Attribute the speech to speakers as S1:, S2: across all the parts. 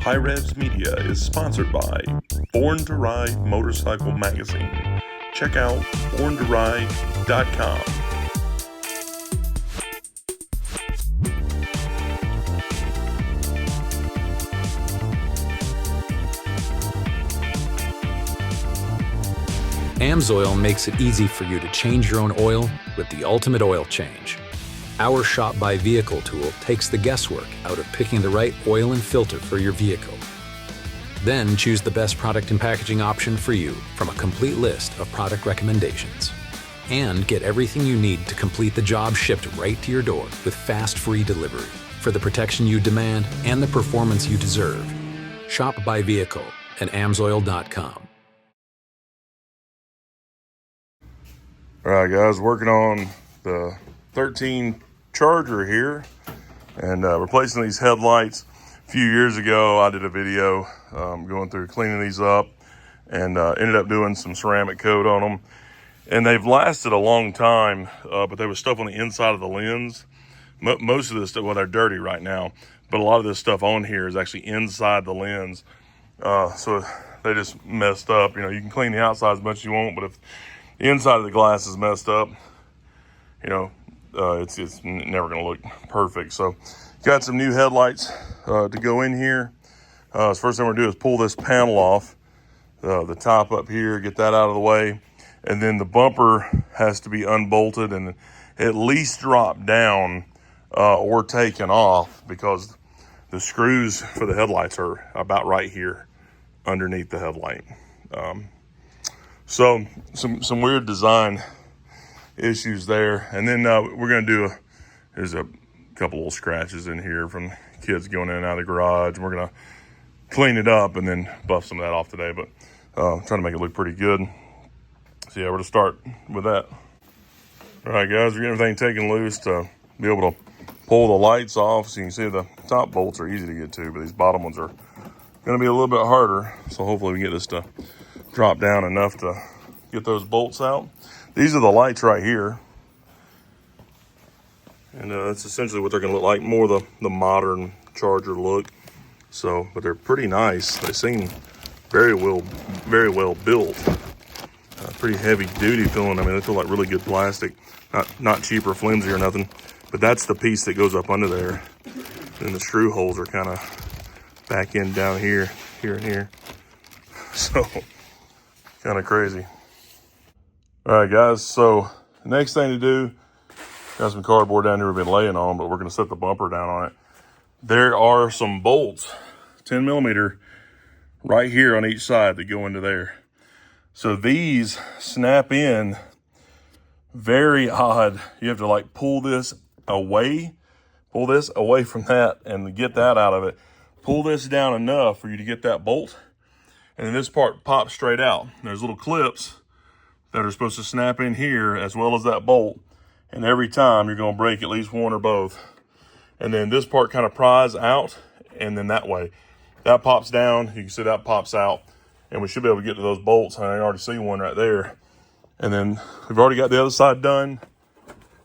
S1: HiRevz Media is sponsored by Born to Ride Motorcycle Magazine. Check out borntoride.com.
S2: AMSOIL makes it easy for you to change your own oil with the ultimate oil change. Our Shop by Vehicle tool takes the guesswork out of picking the right oil and filter for your vehicle. Then choose the best product and packaging option for you from a complete list of product recommendations. And get everything you need to complete the job shipped right to your door with fast, free delivery for the protection you demand and the performance you deserve. Shop by Vehicle at AMSOIL.com.
S1: All right, guys, working on the 13 Charger here and replacing these headlights. A few years ago, I did a video going through cleaning these up and ended up doing some ceramic coat on them. And they've lasted a long time, but there was stuff on the inside of the lens. Most of this stuff, well, they're dirty right now, but a lot of this stuff on here is actually inside the lens. So they just messed up. You know, you can clean the outside as much as you want, but if the inside of the glass is messed up, you know, it's never going to look perfect. So got some new headlights to go in here. The first thing we're going to do is pull this panel off, the top up here, get that out of the way. And then the bumper has to be unbolted and at least dropped down or taken off, because the screws for the headlights are about right here underneath the headlight. So some weird design issues there. And then we're going to do there's a couple little scratches in here from kids going in and out of the garage. And we're going to clean it up and then buff some of that off today, but trying to make it look pretty good. So yeah, we're going to start with that. All right, guys, we're getting everything taken loose to be able to pull the lights off. So you can see the top bolts are easy to get to, but these bottom ones are going to be a little bit harder. So hopefully we can get this to drop down enough to get those bolts out. These are the lights right here. And that's essentially what they're going to look like, more the modern Charger look. So, but they're pretty nice. They seem very well built. Pretty heavy duty feeling. I mean, they feel like really good plastic. Not cheap or flimsy or nothing. But that's the piece that goes up under there. And the screw holes are kind of back in down here, and here. So, kind of crazy. All right, guys, so the next thing to do, got some cardboard down here we've been laying on, but we're going to set the bumper down on it. There are some bolts, 10 millimeter, right here on each side that go into there. So these snap in very odd. You have to like pull this away from that and get that out of it. Pull this down enough for you to get that bolt. And then this part pops straight out. There's little clips that are supposed to snap in here as well as that bolt. And every time you're going to break at least one or both. And then this part kind of pries out, and then that way. That pops down, you can see that pops out, and we should be able to get to those bolts. And I already see one right there. And then we've already got the other side done.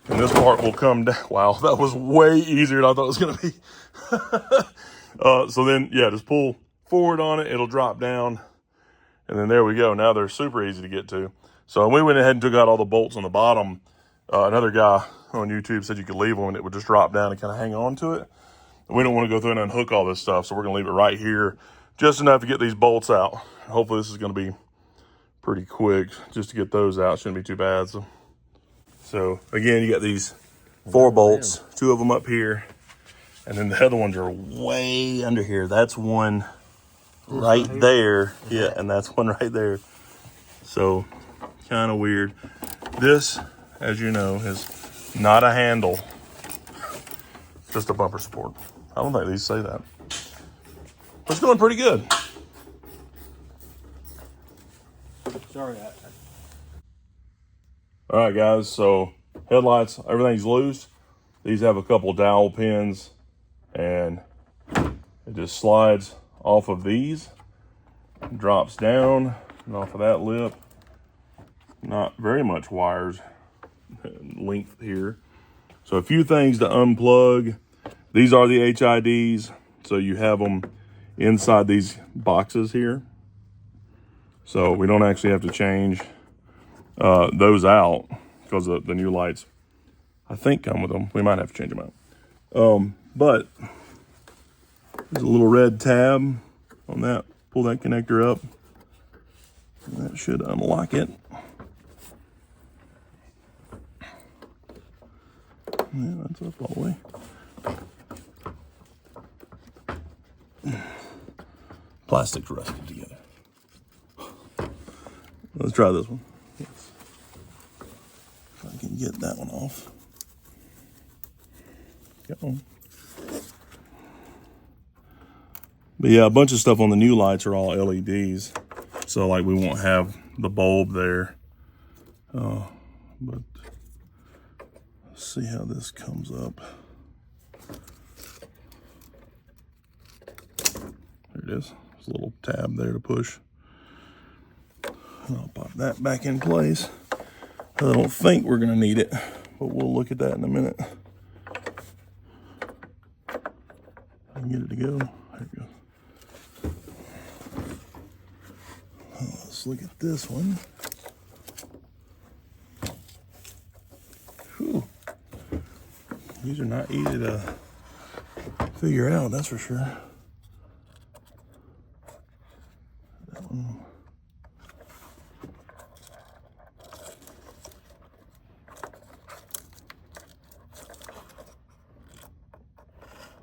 S1: And this part will come down. Wow, that was way easier than I thought it was going to be. So then, yeah, just pull forward on it, it'll drop down. And then there we go. Now they're super easy to get to. So we went ahead and took out all the bolts on the bottom. Another guy on YouTube said you could leave them and it would just drop down and kind of hang on to it. We don't want to go through and unhook all this stuff, so we're going to leave it right here, just enough to get these bolts out. Hopefully this is going to be pretty quick just to get those out. Shouldn't be too bad. So again, you got these 4 bolts, 2 of them up here, and then the other ones are way under here. That's one right there. Yeah, and that's one right there. So kind of weird. This, as you know, is not a handle, just a bumper support. I don't think these say that. But it's going pretty good.
S3: Sorry.
S1: All right, guys, so headlights, everything's loose. These have a couple dowel pins, and it just slides off of these, drops down, and off of that lip. Not very much wires length here. So a few things to unplug. These are the HIDs, so you have them inside these boxes here. So we don't actually have to change those out because the new lights, I think, come with them. We might have to change them out. But there's a little red tab on that. Pull that connector up. And that should unlock it. Yeah, that's up all the way. Plastic's rusted together. Let's try this one. Yes. If I can get that one off. Go. But yeah, a bunch of stuff on the new lights are all LEDs. So like we won't have the bulb there. But let's see how this comes up. There it is. There's a little tab there to push. And I'll pop that back in place. I don't think we're gonna need it, but we'll look at that in a minute. I can get it to go. There it goes. Let's look at this one. Whew. These are not easy to figure out, that's for sure. That one.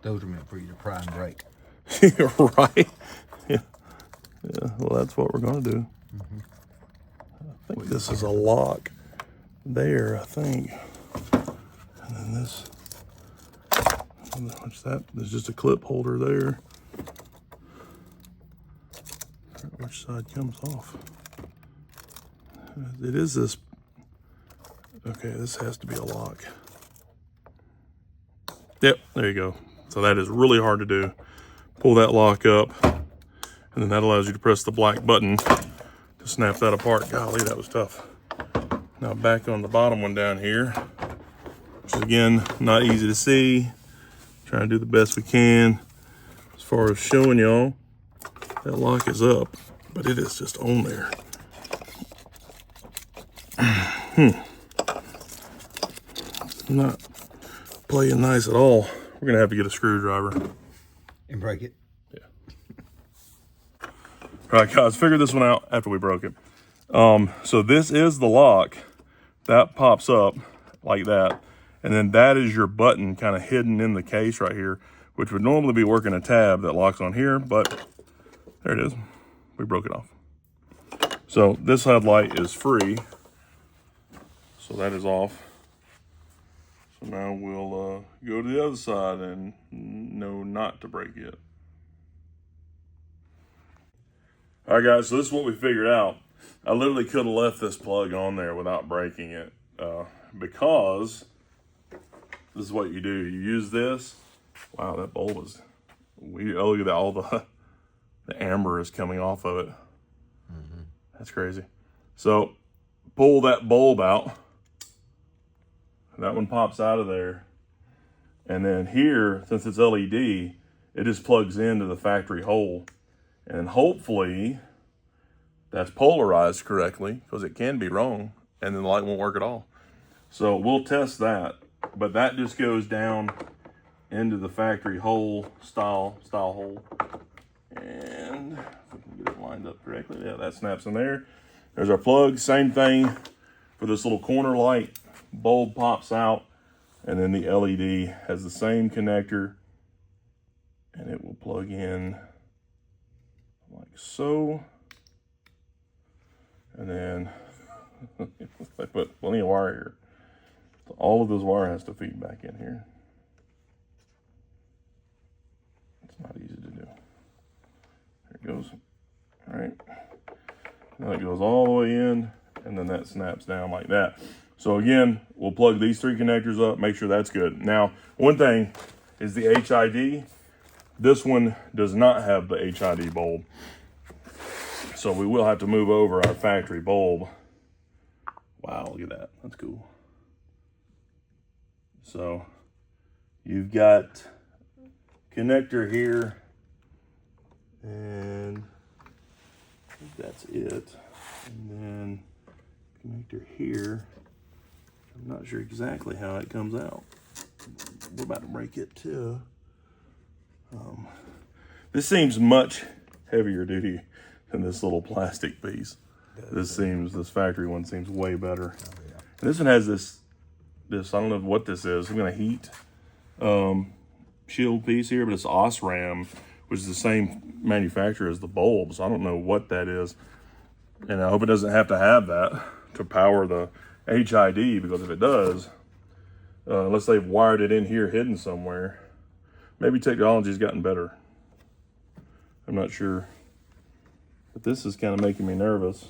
S4: Those are meant for you to pry and break.
S1: Right? Yeah. Yeah, well, that's what we're going to do. I think this is a lock there, I think. And then this, what's that? There's just a clip holder there. Which side comes off? It is this. Okay, this has to be a lock. Yep, there you go. So that is really hard to do. Pull that lock up, and then that allows you to press the black button to snap that apart. Golly, that was tough. Now back on the bottom one down here, which is again, not easy to see. Trying to do the best we can as far as showing y'all. That lock is up, but it is just on there. Not playing nice at all. We're gonna have to get a screwdriver.
S4: And break it.
S1: Yeah. All right, guys, figured this one out after we broke it. So this is the lock. That pops up like that. And then that is your button kind of hidden in the case right here, which would normally be working a tab that locks on here, but there it is. We broke it off. So this headlight is free. So that is off. So now we'll go to the other side and know not to break it. All right, guys, so this is what we figured out. I literally could have left this plug on there without breaking it because this is what you do. You use this. Wow, that bulb is, oh, look at that, all the amber is coming off of it. That's crazy. So pull that bulb out. That one pops out of there. And then here, since it's LED, it just plugs into the factory hole. And hopefully that's polarized correctly, because it can be wrong, and then the light won't work at all. So we'll test that. But that just goes down into the factory hole, style hole. And if we can get it lined up correctly, yeah, that snaps in there. There's our plug, same thing for this little corner light. Bulb pops out, and then the LED has the same connector, and it will plug in like so. And then I put plenty of wire here. So all of this wire has to feed back in here. It's not easy to do. There it goes. All right. Now it goes all the way in, and then that snaps down like that. So again, we'll plug these three connectors up, make sure that's good. Now, one thing is the HID. This one does not have the HID bulb. So we will have to move over our factory bulb. Wow, look at that, that's cool. So you've got connector here And I think that's it. And then connector here. I'm not sure exactly how it comes out. We're about to break it too. This seems much heavier duty than this little plastic piece. This factory one seems way better. And this one has this, I don't know what this is. I'm gonna heat shield piece here, but it's OSRAM, which is the same manufacturer as the bulbs. I don't know what that is. And I hope it doesn't have to have that to power the HID, because if it does, unless they've wired it in here hidden somewhere, maybe technology's gotten better. I'm not sure. But this is kind of making me nervous.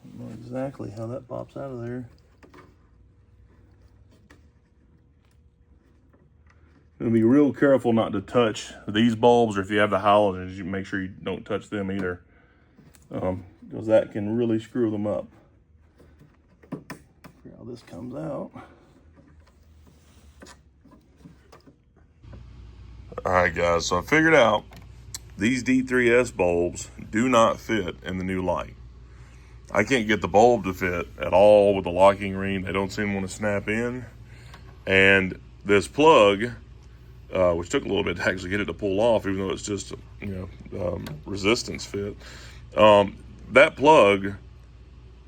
S1: I don't know exactly how that pops out of there. You'll be real careful not to touch these bulbs, or if you have the halogens, you make sure you don't touch them either, because that can really screw them up. See how this comes out. All right, guys, so I figured out these D3S bulbs do not fit in the new light. I can't get the bulb to fit at all with the locking ring. They don't seem to want to snap in. And this plug, which took a little bit to actually get it to pull off, even though it's just, resistance fit. That plug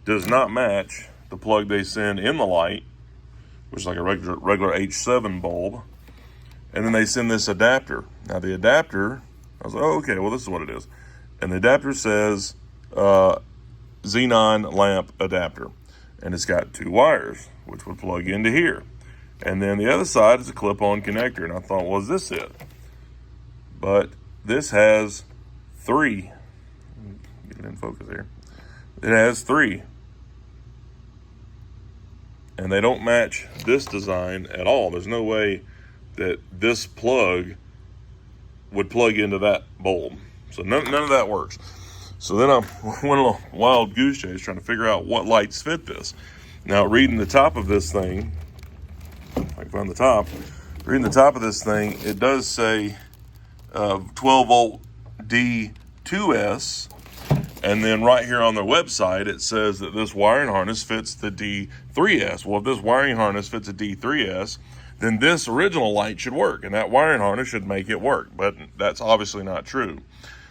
S1: does not match the plug they send in the light, which is like a regular H7 bulb. And then they send this adapter. Now the adapter, I was like, oh, okay, well, this is what it is. And the adapter says xenon lamp adapter. And it's got 2 wires, which would plug into here. And then the other side is a clip-on connector. And I thought, well, is this it? But this has 3. Get it in focus here. It has 3. And they don't match this design at all. There's no way that this plug would plug into that bulb. So none of that works. So then I went a little wild goose chase trying to figure out what lights fit this. Now, reading the top of this thing, if I can find the top, reading the top of this thing, it does say 12 volt D2S. And then right here on their website, it says that this wiring harness fits the D3S. Well, if this wiring harness fits a D3S, then this original light should work, and that wiring harness should make it work, but that's obviously not true.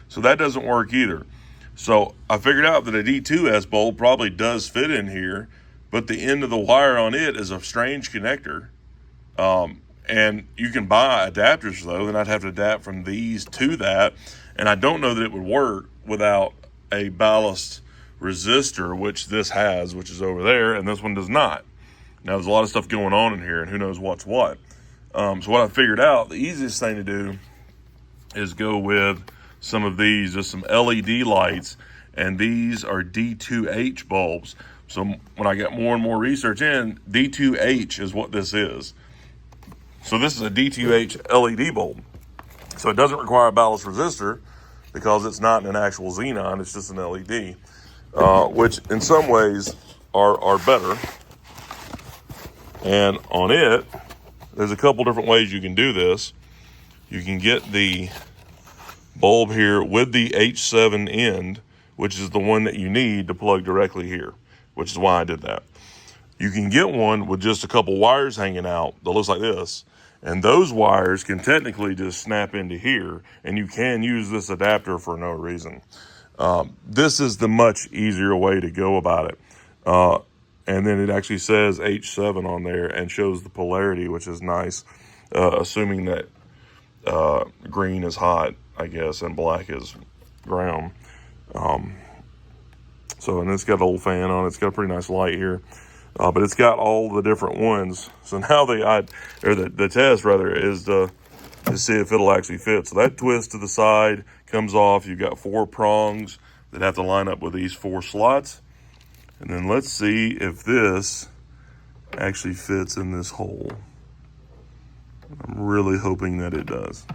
S1: So that doesn't work either. So I figured out that a D2S bulb probably does fit in here, but the end of the wire on it is a strange connector. And you can buy adapters though, then I'd have to adapt from these to that, and I don't know that it would work without a ballast resistor, which this has, which is over there, and this one does not. Now, there's a lot of stuff going on in here, and who knows what's what. So what I figured out, the easiest thing to do is go with some of these, just some LED lights, and these are D2H bulbs. So when I get more and more research in, D2H is what this is. So this is a D2H LED bulb. So it doesn't require a ballast resistor because it's not an actual xenon, it's just an LED, which in some ways are better. And on it, there's a couple different ways you can do this. You can get the bulb here with the H7 end, which is the one that you need to plug directly here, which is why I did that. You can get one with just a couple wires hanging out that looks like this. And those wires can technically just snap into here, and you can use this adapter for no reason. This is the much easier way to go about it. And then it actually says H7 on there and shows the polarity, which is nice, assuming that green is hot, I guess, and black is ground. And it's got a little fan on it. It's got a pretty nice light here. But it's got all the different ones. So now the test rather is to see if it'll actually fit. So that twist to the side comes off. You've got 4 prongs that have to line up with these 4 slots. And then let's see if this actually fits in this hole. I'm really hoping that it does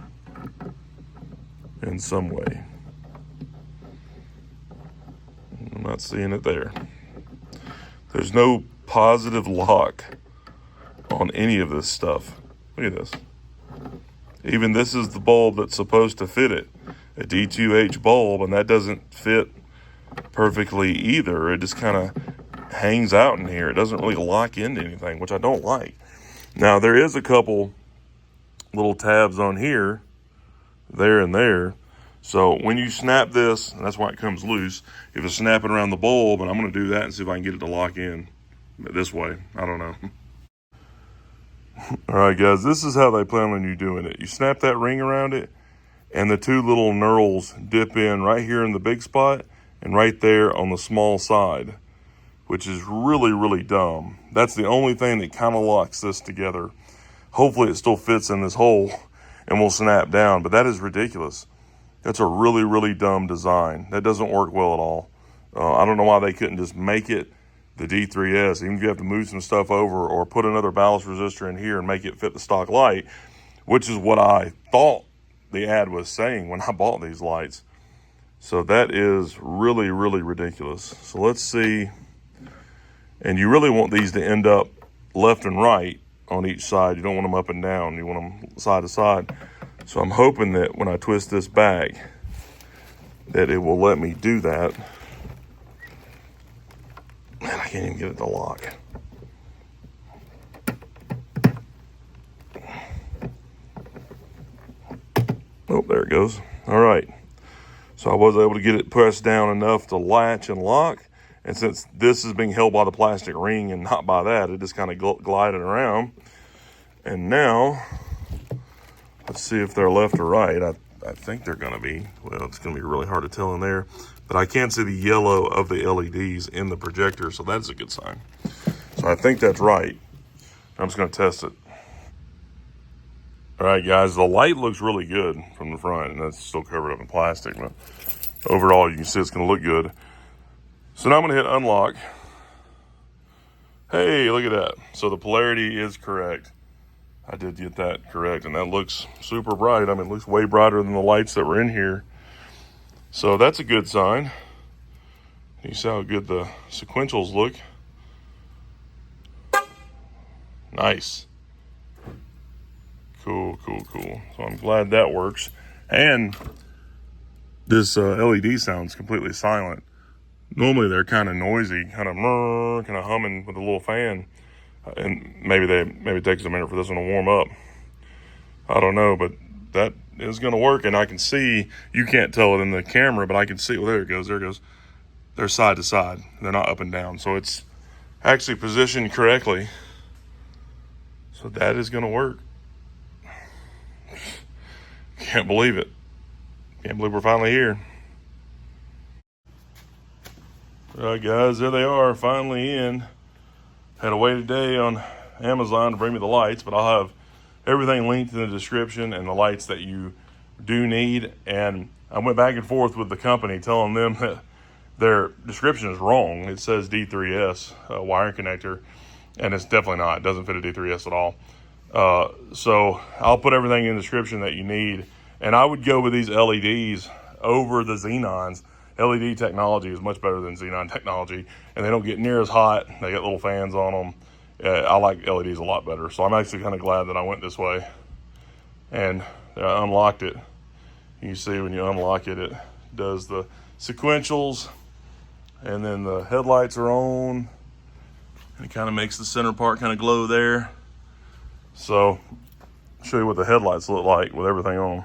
S1: in some way. I'm not seeing it there. There's no positive lock on any of this stuff. Look at this. Even this is the bulb that's supposed to fit it, a D2H bulb, and that doesn't fit perfectly either. It just kind of hangs out in here. It doesn't really lock into anything, which I don't like. Now, there is a couple little tabs on here, there and there. So when you snap this, and that's why it comes loose, if it's snapping around the bulb, and I'm going to do that and see if I can get it to lock in this way. I don't know. All right, guys, this is how they plan on you doing it. You snap that ring around it, and the two little knurls dip in right here in the big spot and right there on the small side, which is really, really dumb. That's the only thing that kind of locks this together. Hopefully it still fits in this hole and will snap down, but that is ridiculous. That's a really, really dumb design. That doesn't work well at all. I don't know why they couldn't just make it the D3S, even if you have to move some stuff over or put another ballast resistor in here and make it fit the stock light, which is what I thought the ad was saying when I bought these lights. So that is really, really ridiculous. So let's see. And you really want these to end up left and right on each side. You don't want them up and down. You want them side to side. So I'm hoping that when I twist this back, that it will let me do that. Man, I can't even get it to lock. Oh, there it goes. All right. So I was able to get it pressed down enough to latch and lock. And since this is being held by the plastic ring and not by that, it just kind of glided around. And now, let's see if they're left or right. I think they're going to be. Well, it's going to be really hard to tell in there. But I can see the yellow of the LEDs in the projector, so that's a good sign. So I think that's right. I'm just going to test it. All right, guys, the light looks really good from the front, and that's still covered up in plastic. But overall, you can see it's going to look good. So now I'm going to hit unlock. Hey, look at that. So the polarity is correct. I did get that correct, and that looks super bright. I mean, it looks way brighter than the lights that were in here. So that's a good sign. You see how good the sequentials look. Nice. Cool, cool, cool. So I'm glad that works. And this LED sounds completely silent. Normally they're kind of noisy, kind of humming with a little fan. And maybe it takes a minute for this one to warm up. I don't know, but that is going to work. And I can see, you can't tell it in the camera, but I can see, well, there it goes. They're side to side. They're not up and down. So it's actually positioned correctly. So that is going to work. Can't believe it. Can't believe we're finally here. All right, guys, there they are, finally in. Had to wait a day on Amazon to bring me the lights, but I'll have everything linked in the description and the lights that you do need. And I went back and forth with the company telling them that their description is wrong. It says D3S wire connector, and it's definitely not. It doesn't fit a D3S at all. So I'll put everything in the description that you need. And I would go with these LEDs over the xenons. LED technology is much better than xenon technology, and they don't get near as hot. They got little fans on them. I like LEDs a lot better, so I'm actually kind of glad that I went this way. And I unlocked it. You see when you unlock it, it does the sequentials, and then the headlights are on. It kind of makes the center part kind of glow there. So I'll show you what the headlights look like with everything on.